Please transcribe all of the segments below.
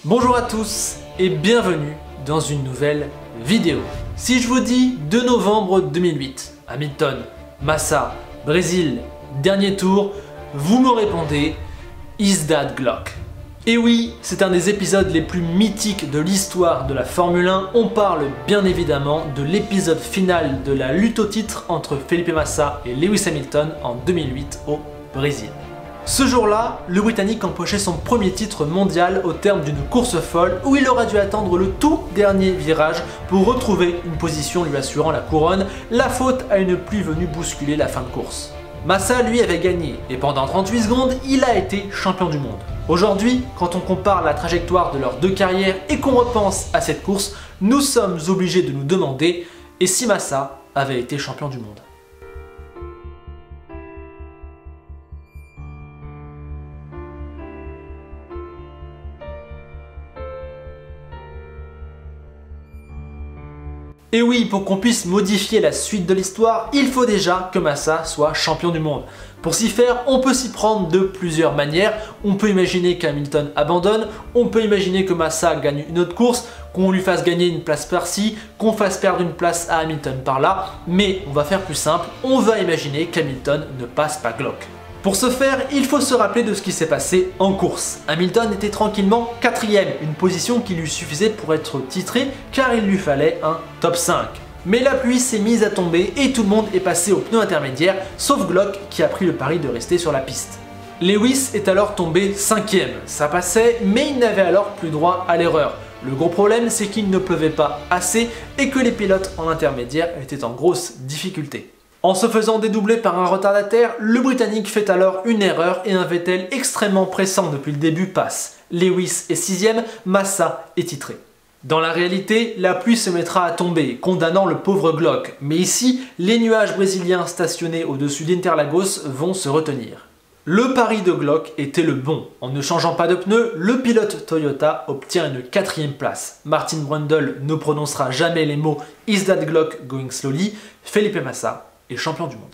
Bonjour à tous et bienvenue dans une nouvelle vidéo. Si je vous dis 2 novembre 2008, Hamilton, Massa, Brésil, dernier tour, vous me répondez Is that Glock? Et oui, c'est un des épisodes les plus mythiques de l'histoire de la Formule 1. On parle bien évidemment de l'épisode final de la lutte au titre entre Felipe Massa et Lewis Hamilton en 2008 au Brésil. Ce jour-là, le Britannique empochait son premier titre mondial au terme d'une course folle où il aura dû attendre le tout dernier virage pour retrouver une position lui assurant la couronne, la faute à une pluie venue bousculer la fin de course. Massa lui avait gagné et pendant 38 secondes, il a été champion du monde. Aujourd'hui, quand on compare la trajectoire de leurs deux carrières et qu'on repense à cette course, nous sommes obligés de nous demander et si Massa avait été champion du monde. Et oui, pour qu'on puisse modifier la suite de l'histoire, il faut déjà que Massa soit champion du monde. Pour s'y faire, on peut s'y prendre de plusieurs manières. On peut imaginer qu'Hamilton abandonne, on peut imaginer que Massa gagne une autre course, qu'on lui fasse gagner une place par-ci, qu'on fasse perdre une place à Hamilton par-là, mais on va faire plus simple, on va imaginer qu'Hamilton ne passe pas Glock. Pour ce faire, il faut se rappeler de ce qui s'est passé en course. Hamilton était tranquillement 4ème, une position qui lui suffisait pour être titré car il lui fallait un top 5. Mais la pluie s'est mise à tomber et tout le monde est passé au pneu intermédiaire, sauf Glock qui a pris le pari de rester sur la piste. Lewis est alors tombé 5ème, ça passait, mais il n'avait alors plus droit à l'erreur. Le gros problème, c'est qu'il ne pleuvait pas assez et que les pilotes en intermédiaire étaient en grosse difficulté. En se faisant dédoubler par un retardataire, le Britannique fait alors une erreur et un Vettel extrêmement pressant depuis le début passe. Lewis est 6ème, Massa est titré. Dans la réalité, la pluie se mettra à tomber, condamnant le pauvre Glock. Mais ici, les nuages brésiliens stationnés au-dessus d'Interlagos vont se retenir. Le pari de Glock était le bon. En ne changeant pas de pneus, le pilote Toyota obtient une 4ème place. Martin Brundle ne prononcera jamais les mots « Is that Glock going slowly ?» Felipe Massa est champion du monde.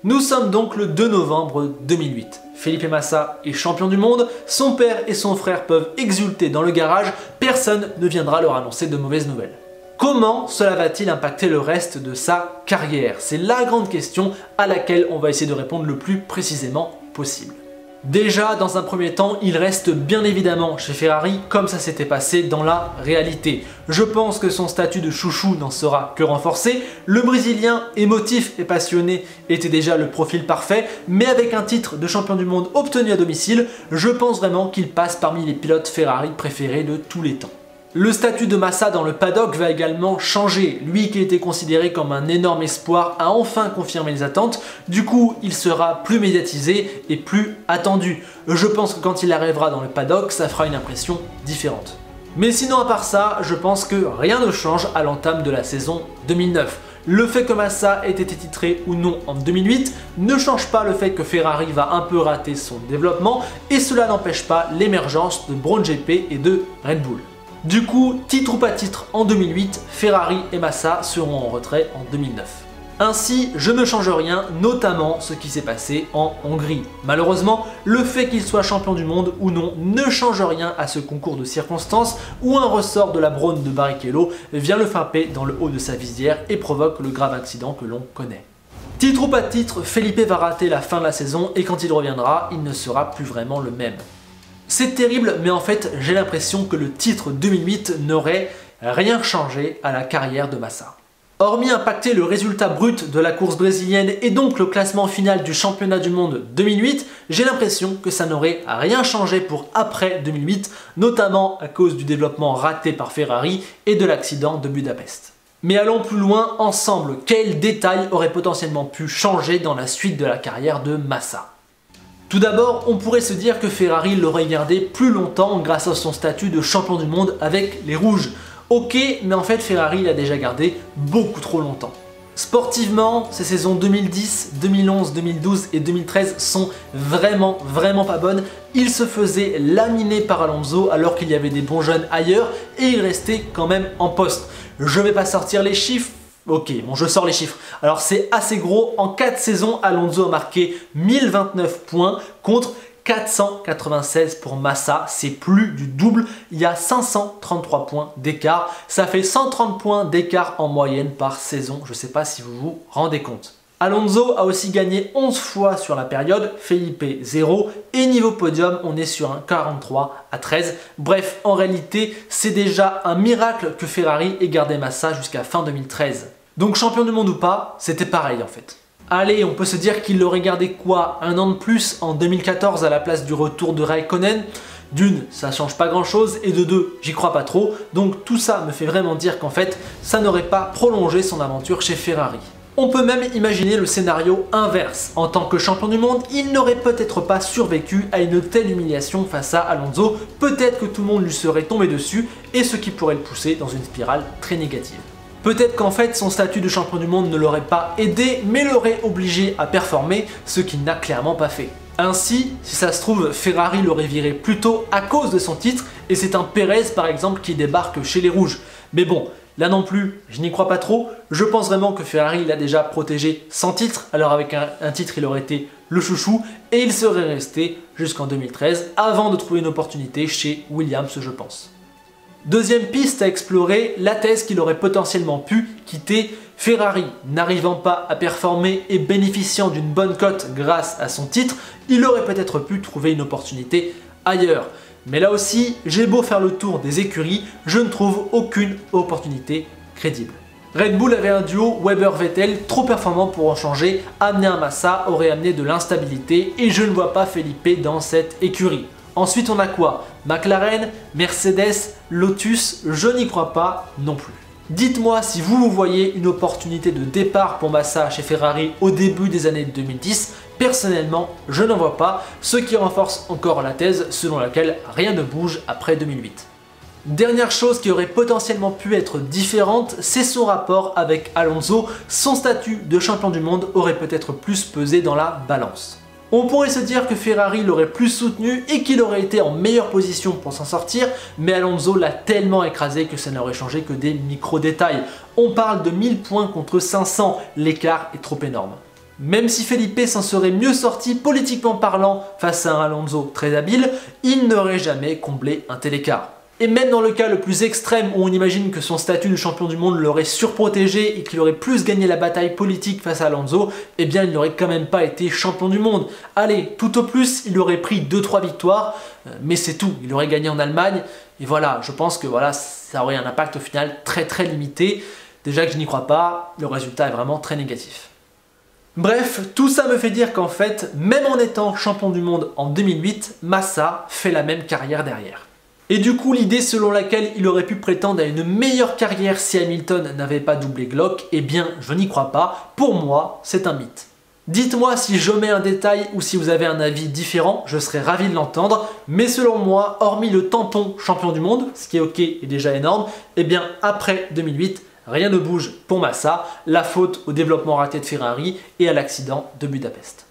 Nous sommes donc le 2 novembre 2008. Felipe Massa est champion du monde, son père et son frère peuvent exulter dans le garage, personne ne viendra leur annoncer de mauvaises nouvelles. Comment cela va-t-il impacter le reste de sa carrière? C'est la grande question à laquelle on va essayer de répondre le plus précisément possible. Déjà, dans un premier temps, il reste bien évidemment chez Ferrari comme ça s'était passé dans la réalité. Je pense que son statut de chouchou n'en sera que renforcé. Le Brésilien émotif et passionné était déjà le profil parfait, mais avec un titre de champion du monde obtenu à domicile, je pense vraiment qu'il passe parmi les pilotes Ferrari préférés de tous les temps. Le statut de Massa dans le paddock va également changer. Lui qui était considéré comme un énorme espoir a enfin confirmé les attentes. Du coup, il sera plus médiatisé et plus attendu. Je pense que quand il arrivera dans le paddock, ça fera une impression différente. Mais sinon, à part ça, je pense que rien ne change à l'entame de la saison 2009. Le fait que Massa ait été titré ou non en 2008 ne change pas le fait que Ferrari va un peu rater son développement et cela n'empêche pas l'émergence de Brown GP et de Red Bull. Du coup, titre ou pas titre en 2008, Ferrari et Massa seront en retrait en 2009. Ainsi, je ne change rien, notamment ce qui s'est passé en Hongrie. Malheureusement, le fait qu'il soit champion du monde ou non ne change rien à ce concours de circonstances où un ressort de la Brawn de Barrichello vient le frapper dans le haut de sa visière et provoque le grave accident que l'on connaît. Titre ou pas titre, Felipe va rater la fin de la saison et quand il reviendra, il ne sera plus vraiment le même. C'est terrible, mais en fait, j'ai l'impression que le titre 2008 n'aurait rien changé à la carrière de Massa. Hormis impacter le résultat brut de la course brésilienne et donc le classement final du championnat du monde 2008, j'ai l'impression que ça n'aurait rien changé pour après 2008, notamment à cause du développement raté par Ferrari et de l'accident de Budapest. Mais allons plus loin ensemble, quels détails auraient potentiellement pu changer dans la suite de la carrière de Massa ? Tout d'abord, on pourrait se dire que Ferrari l'aurait gardé plus longtemps grâce à son statut de champion du monde avec les rouges. Ok, mais en fait Ferrari l'a déjà gardé beaucoup trop longtemps. Sportivement, ces saisons 2010, 2011, 2012 et 2013 sont vraiment pas bonnes. Il se faisait laminer par Alonso alors qu'il y avait des bons jeunes ailleurs et il restait quand même en poste. Je vais pas sortir les chiffres, Ok, bon, je sors les chiffres. Alors c'est assez gros, en 4 saisons, Alonso a marqué 1029 points contre 496 pour Massa, c'est plus du double, il y a 533 points d'écart, ça fait 130 points d'écart en moyenne par saison, je ne sais pas si vous vous rendez compte. Alonso a aussi gagné 11 fois sur la période, Felipe 0, et niveau podium, on est sur un 43-13. Bref, en réalité, c'est déjà un miracle que Ferrari ait gardé Massa jusqu'à fin 2013. Donc champion du monde ou pas, c'était pareil en fait. Allez, on peut se dire qu'il l'aurait gardé quoi, un an de plus en 2014 à la place du retour de Raikkonen? D'une, ça change pas grand chose, et de deux, j'y crois pas trop, donc tout ça me fait vraiment dire qu'en fait, ça n'aurait pas prolongé son aventure chez Ferrari. On peut même imaginer le scénario inverse. En tant que champion du monde, il n'aurait peut-être pas survécu à une telle humiliation face à Alonso, peut-être que tout le monde lui serait tombé dessus, et ce qui pourrait le pousser dans une spirale très négative. Peut-être qu'en fait son statut de champion du monde ne l'aurait pas aidé, mais l'aurait obligé à performer, ce qu'il n'a clairement pas fait. Ainsi, si ça se trouve, Ferrari l'aurait viré plus tôt à cause de son titre, et c'est un Pérez par exemple qui débarque chez les Rouges. Mais bon, là non plus, je n'y crois pas trop, je pense vraiment que Ferrari l'a déjà protégé sans titre, alors avec un titre il aurait été le chouchou, et il serait resté jusqu'en 2013, avant de trouver une opportunité chez Williams je pense. Deuxième piste à explorer, la thèse qu'il aurait potentiellement pu quitter Ferrari. N'arrivant pas à performer et bénéficiant d'une bonne cote grâce à son titre, il aurait peut-être pu trouver une opportunité ailleurs. Mais là aussi, j'ai beau faire le tour des écuries, je ne trouve aucune opportunité crédible. Red Bull avait un duo Webber-Vettel trop performant pour en changer, amener un Massa aurait amené de l'instabilité et je ne vois pas Felipe dans cette écurie. Ensuite on a quoi? McLaren, Mercedes, Lotus, je n'y crois pas non plus. Dites-moi si vous voyez une opportunité de départ pour Massa chez Ferrari au début des années 2010. Personnellement, je n'en vois pas, ce qui renforce encore la thèse selon laquelle rien ne bouge après 2008. Dernière chose qui aurait potentiellement pu être différente, c'est son rapport avec Alonso. Son statut de champion du monde aurait peut-être plus pesé dans la balance. On pourrait se dire que Ferrari l'aurait plus soutenu et qu'il aurait été en meilleure position pour s'en sortir, mais Alonso l'a tellement écrasé que ça n'aurait changé que des micro-détails. On parle de 1000 points contre 500, l'écart est trop énorme. Même si Felipe s'en serait mieux sorti politiquement parlant face à un Alonso très habile, il n'aurait jamais comblé un tel écart. Et même dans le cas le plus extrême où on imagine que son statut de champion du monde l'aurait surprotégé et qu'il aurait plus gagné la bataille politique face à Alonso, eh bien il n'aurait quand même pas été champion du monde. Allez, tout au plus, il aurait pris 2-3 victoires, mais c'est tout, il aurait gagné en Allemagne, et voilà, je pense que voilà, ça aurait un impact au final très limité. Déjà que je n'y crois pas, le résultat est vraiment très négatif. Bref, tout ça me fait dire qu'en fait, même en étant champion du monde en 2008, Massa fait la même carrière derrière. Et du coup, l'idée selon laquelle il aurait pu prétendre à une meilleure carrière si Hamilton n'avait pas doublé Glock, eh bien, je n'y crois pas. Pour moi, c'est un mythe. Dites-moi si j'omets un détail ou si vous avez un avis différent, je serais ravi de l'entendre. Mais selon moi, hormis le tampon champion du monde, ce qui est ok et déjà énorme, eh bien, après 2008, rien ne bouge pour Massa, la faute au développement raté de Ferrari et à l'accident de Budapest.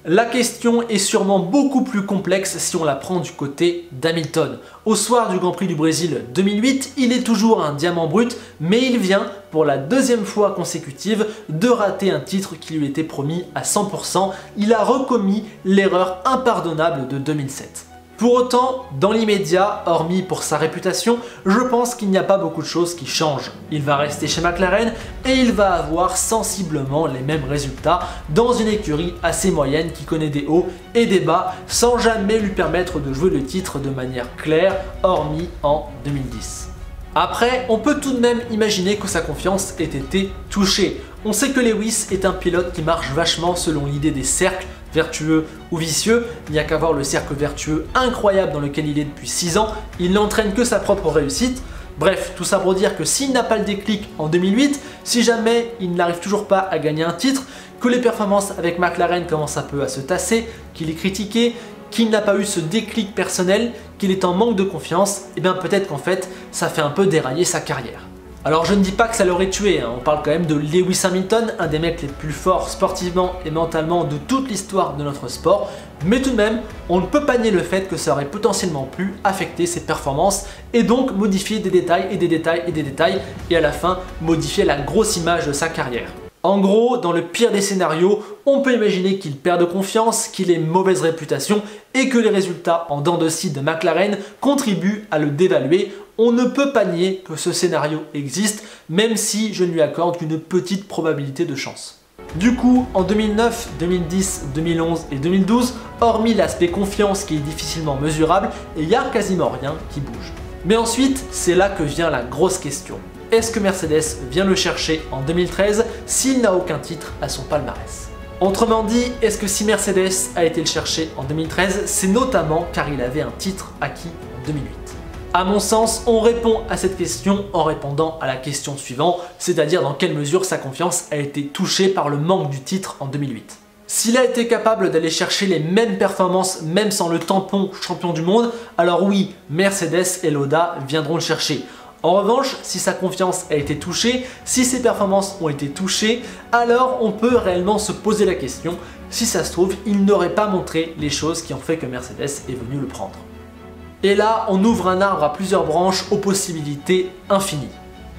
La question est sûrement beaucoup plus complexe si on la prend du côté d'Hamilton. Au soir du Grand Prix du Brésil 2008, il est toujours un diamant brut, mais il vient, pour la deuxième fois consécutive, de rater un titre qui lui était promis à 100%. Il a recommis l'erreur impardonnable de 2007. Pour autant, dans l'immédiat, hormis pour sa réputation, je pense qu'il n'y a pas beaucoup de choses qui changent. Il va rester chez McLaren et il va avoir sensiblement les mêmes résultats dans une écurie assez moyenne qui connaît des hauts et des bas sans jamais lui permettre de jouer le titre de manière claire, hormis en 2010. Après, on peut tout de même imaginer que sa confiance ait été touchée. On sait que Lewis est un pilote qui marche vachement selon l'idée des cercles, vertueux ou vicieux. Il n'y a qu'à voir le cercle vertueux incroyable dans lequel il est depuis 6 ans, il n'entraîne que sa propre réussite. Bref, tout ça pour dire que s'il n'a pas le déclic en 2008, si jamais il n'arrive toujours pas à gagner un titre, que les performances avec McLaren commencent un peu à se tasser, qu'il est critiqué, qu'il n'a pas eu ce déclic personnel, qu'il est en manque de confiance, et bien peut-être qu'en fait ça fait un peu dérailler sa carrière. Alors je ne dis pas que ça l'aurait tué, on parle quand même de Lewis Hamilton, un des mecs les plus forts sportivement et mentalement de toute l'histoire de notre sport, mais tout de même, on ne peut pas nier le fait que ça aurait potentiellement pu affecter ses performances et donc modifier des détails et des détails et des détails et à la fin modifier la grosse image de sa carrière. En gros, dans le pire des scénarios, on peut imaginer qu'il perde confiance, qu'il ait mauvaise réputation et que les résultats en dents de scie de McLaren contribuent à le dévaluer. On ne peut pas nier que ce scénario existe, même si je ne lui accorde qu'une petite probabilité de chance. Du coup, en 2009, 2010, 2011 et 2012, hormis l'aspect confiance qui est difficilement mesurable, il n'y a quasiment rien qui bouge. Mais ensuite, c'est là que vient la grosse question. Est-ce que Mercedes vient le chercher en 2013 s'il n'a aucun titre à son palmarès? Autrement dit, est-ce que si Mercedes a été le chercher en 2013, c'est notamment car il avait un titre acquis en 2008? À mon sens, on répond à cette question en répondant à la question suivante, c'est-à-dire dans quelle mesure sa confiance a été touchée par le manque du titre en 2008. S'il a été capable d'aller chercher les mêmes performances même sans le tampon champion du monde, alors oui, Mercedes et Lauda viendront le chercher. En revanche, si sa confiance a été touchée, si ses performances ont été touchées, alors on peut réellement se poser la question, si ça se trouve, il n'aurait pas montré les choses qui ont fait que Mercedes est venu le prendre. Et là, on ouvre un arbre à plusieurs branches aux possibilités infinies.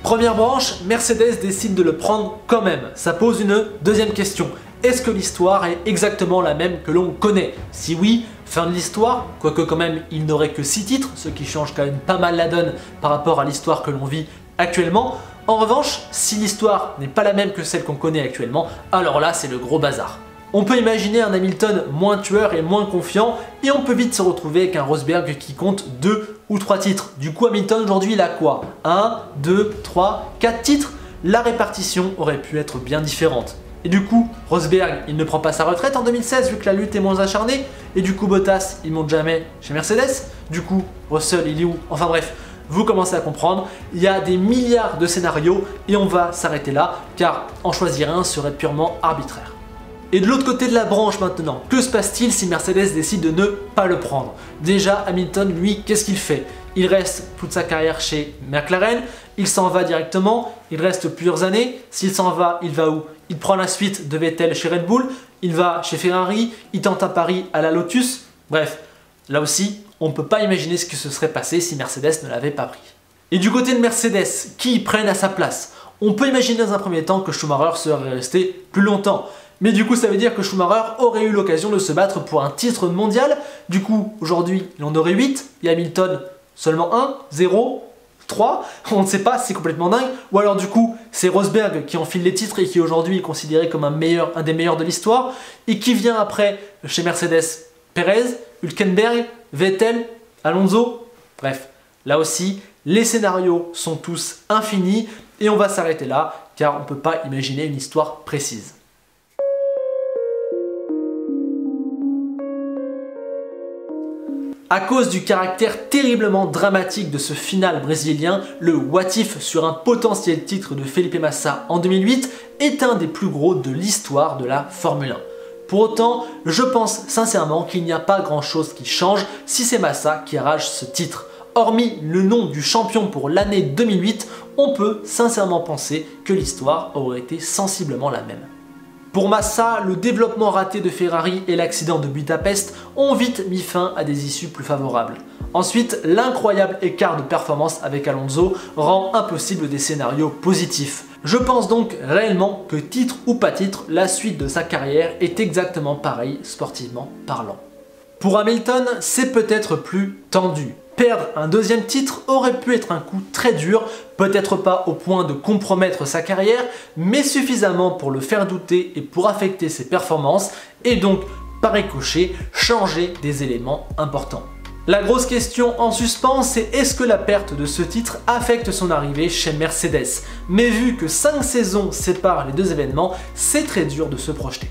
Première branche, Mercedes décide de le prendre quand même. Ça pose une deuxième question. Est-ce que l'histoire est exactement la même que l'on connaît? Si oui, fin de l'histoire, quoique quand même il n'aurait que 6 titres, ce qui change quand même pas mal la donne par rapport à l'histoire que l'on vit actuellement. En revanche, si l'histoire n'est pas la même que celle qu'on connaît actuellement, alors là c'est le gros bazar. On peut imaginer un Hamilton moins tueur et moins confiant et on peut vite se retrouver avec un Rosberg qui compte 2 ou 3 titres. Du coup Hamilton aujourd'hui il a quoi? 1, 2, 3, 4 titres? La répartition aurait pu être bien différente. Et du coup, Rosberg, il ne prend pas sa retraite en 2016 vu que la lutte est moins acharnée. Et du coup, Bottas, il monte jamais chez Mercedes. Du coup, Russell, il est où? Enfin bref, vous commencez à comprendre. Il y a des milliards de scénarios et on va s'arrêter là car en choisir un serait purement arbitraire. Et de l'autre côté de la branche maintenant, que se passe-t-il si Mercedes décide de ne pas le prendre? Déjà, Hamilton, lui, qu'est-ce qu'il fait? Il reste toute sa carrière chez McLaren, il s'en va directement, il reste plusieurs années. S'il s'en va, il va où? Il prend la suite de Vettel chez Red Bull, il va chez Ferrari, il tente un pari à la Lotus. Bref, là aussi, on ne peut pas imaginer ce qui se serait passé si Mercedes ne l'avait pas pris. Et du côté de Mercedes, qui prenne à sa place? On peut imaginer dans un premier temps que Schumacher serait resté plus longtemps. Mais du coup, ça veut dire que Schumacher aurait eu l'occasion de se battre pour un titre mondial. Du coup, aujourd'hui, il en aurait 8. Et Hamilton, seulement 1, 0, 3. On ne sait pas, c'est complètement dingue. Ou alors du coup, c'est Rosberg qui enfile les titres et qui aujourd'hui est considéré comme un des meilleurs de l'histoire. Et qui vient après chez Mercedes? Perez, Hülkenberg, Vettel, Alonso. Bref, là aussi, les scénarios sont tous infinis. Et on va s'arrêter là, car on ne peut pas imaginer une histoire précise. À cause du caractère terriblement dramatique de ce final brésilien, le what if sur un potentiel titre de Felipe Massa en 2008 est un des plus gros de l'histoire de la Formule 1. Pour autant, je pense sincèrement qu'il n'y a pas grand chose qui change si c'est Massa qui arrache ce titre. Hormis le nom du champion pour l'année 2008, on peut sincèrement penser que l'histoire aurait été sensiblement la même. Pour Massa, le développement raté de Ferrari et l'accident de Budapest ont vite mis fin à des issues plus favorables. Ensuite, l'incroyable écart de performance avec Alonso rend impossible des scénarios positifs. Je pense donc réellement que titre ou pas titre, la suite de sa carrière est exactement pareille sportivement parlant. Pour Hamilton, c'est peut-être plus tendu. Perdre un deuxième titre aurait pu être un coup très dur, peut-être pas au point de compromettre sa carrière, mais suffisamment pour le faire douter et pour affecter ses performances, et donc, par ricochet, changer des éléments importants. La grosse question en suspens, c'est est-ce que la perte de ce titre affecte son arrivée chez Mercedes? Mais vu que 5 saisons séparent les deux événements, c'est très dur de se projeter.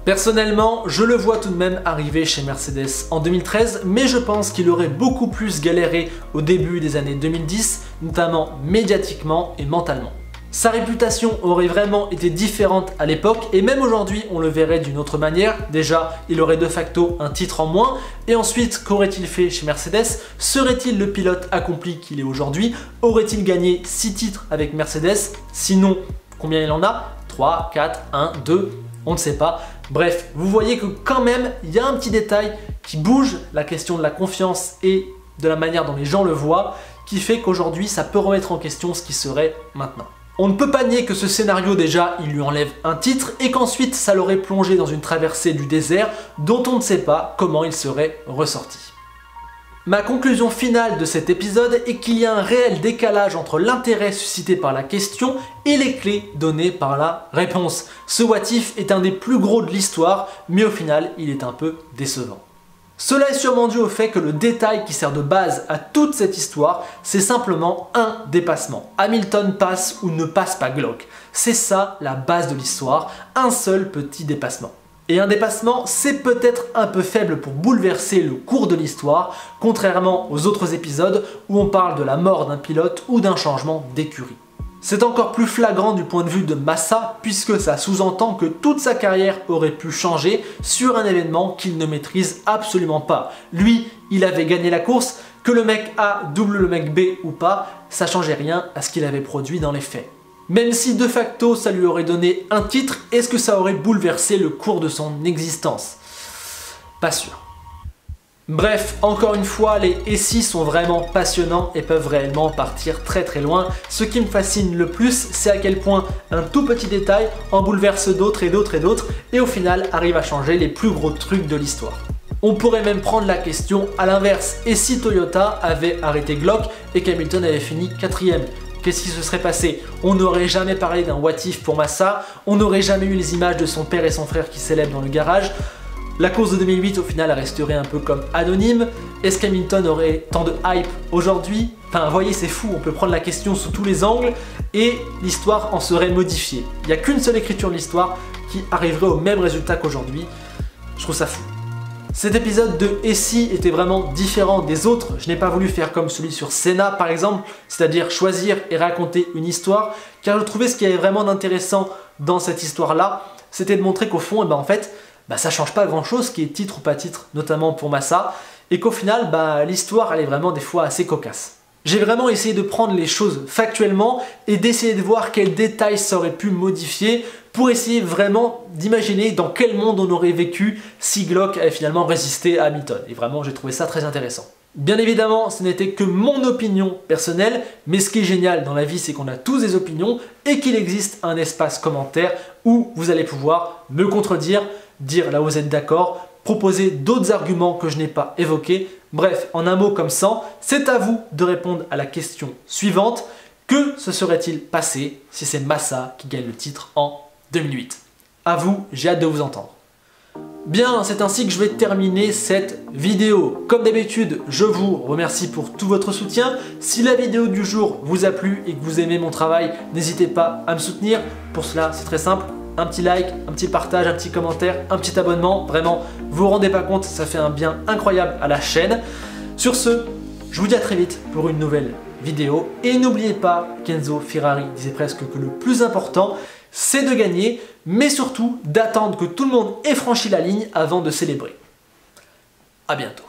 Personnellement, je le vois tout de même arriver chez Mercedes en 2013, mais je pense qu'il aurait beaucoup plus galéré au début des années 2010, notamment médiatiquement et mentalement. Sa réputation aurait vraiment été différente à l'époque et même aujourd'hui on le verrait d'une autre manière. Déjà, il aurait de facto un titre en moins et ensuite, qu'aurait-il fait chez Mercedes? Serait-il le pilote accompli qu'il est aujourd'hui? Aurait-il gagné 6 titres avec Mercedes? Sinon, combien il en a? 3, 4, 1, 2, on ne sait pas. Bref, vous voyez que quand même, il y a un petit détail qui bouge la question de la confiance et de la manière dont les gens le voient, qui fait qu'aujourd'hui, ça peut remettre en question ce qui serait maintenant. On ne peut pas nier que ce scénario déjà, il lui enlève un titre et qu'ensuite ça l'aurait plongé dans une traversée du désert dont on ne sait pas comment il serait ressorti. Ma conclusion finale de cet épisode est qu'il y a un réel décalage entre l'intérêt suscité par la question et les clés données par la réponse. Ce what if est un des plus gros de l'histoire, mais au final, il est un peu décevant. Cela est sûrement dû au fait que le détail qui sert de base à toute cette histoire, c'est simplement un dépassement. Hamilton passe ou ne passe pas Glock. C'est ça la base de l'histoire, un seul petit dépassement. Et un dépassement, c'est peut-être un peu faible pour bouleverser le cours de l'histoire, contrairement aux autres épisodes où on parle de la mort d'un pilote ou d'un changement d'écurie. C'est encore plus flagrant du point de vue de Massa puisque ça sous-entend que toute sa carrière aurait pu changer sur un événement qu'il ne maîtrise absolument pas. Lui, il avait gagné la course, que le mec A double le mec B ou pas, ça changeait rien à ce qu'il avait produit dans les faits. Même si de facto ça lui aurait donné un titre, est-ce que ça aurait bouleversé le cours de son existence? Pas sûr. Bref, encore une fois, les « et si » sont vraiment passionnants et peuvent réellement partir très très loin. Ce qui me fascine le plus, c'est à quel point un tout petit détail en bouleverse d'autres et d'autres et d'autres et au final arrive à changer les plus gros trucs de l'histoire. On pourrait même prendre la question à l'inverse. Et si Toyota avait arrêté Glock et qu'Hamilton avait fini 4ème? Qu'est-ce qui se serait passé? On n'aurait jamais parlé d'un what if pour Massa, on n'aurait jamais eu les images de son père et son frère qui célèbrent dans le garage. La course de 2008 au final resterait un peu comme anonyme. Est-ce qu'Hamilton aurait tant de hype aujourd'hui? Enfin, vous voyez, c'est fou, on peut prendre la question sous tous les angles et l'histoire en serait modifiée. Il n'y a qu'une seule écriture de l'histoire qui arriverait au même résultat qu'aujourd'hui. Je trouve ça fou. Cet épisode de Et si était vraiment différent des autres. Je n'ai pas voulu faire comme celui sur Senna par exemple, c'est-à-dire choisir et raconter une histoire, car je trouvais ce qui avait vraiment d'intéressant dans cette histoire-là, c'était de montrer qu'au fond, en fait, ça change pas grand-chose qui est titre ou pas titre, notamment pour Massa, et qu'au final, l'histoire elle est vraiment des fois assez cocasse. J'ai vraiment essayé de prendre les choses factuellement et d'essayer de voir quels détails ça aurait pu modifier pour essayer vraiment d'imaginer dans quel monde on aurait vécu si Glock avait finalement résisté à Hamilton. Et vraiment, j'ai trouvé ça très intéressant. Bien évidemment, ce n'était que mon opinion personnelle, mais ce qui est génial dans la vie, c'est qu'on a tous des opinions et qu'il existe un espace commentaire où vous allez pouvoir me contredire, dire là où vous êtes d'accord, proposer d'autres arguments que je n'ai pas évoqués. Bref, en un mot comme ça, c'est à vous de répondre à la question suivante. Que se serait-il passé si c'est Massa qui gagne le titre en 2008? À vous, j'ai hâte de vous entendre. Bien, c'est ainsi que je vais terminer cette vidéo. Comme d'habitude, je vous remercie pour tout votre soutien. Si la vidéo du jour vous a plu et que vous aimez mon travail, n'hésitez pas à me soutenir. Pour cela, c'est très simple. Un petit like, un petit partage, un petit commentaire, un petit abonnement. Vraiment, vous vous rendez pas compte, ça fait un bien incroyable à la chaîne. Sur ce, je vous dis à très vite pour une nouvelle vidéo. Et n'oubliez pas qu'Enzo Ferrari disait presque que le plus important, c'est de gagner, mais surtout d'attendre que tout le monde ait franchi la ligne avant de célébrer. À bientôt.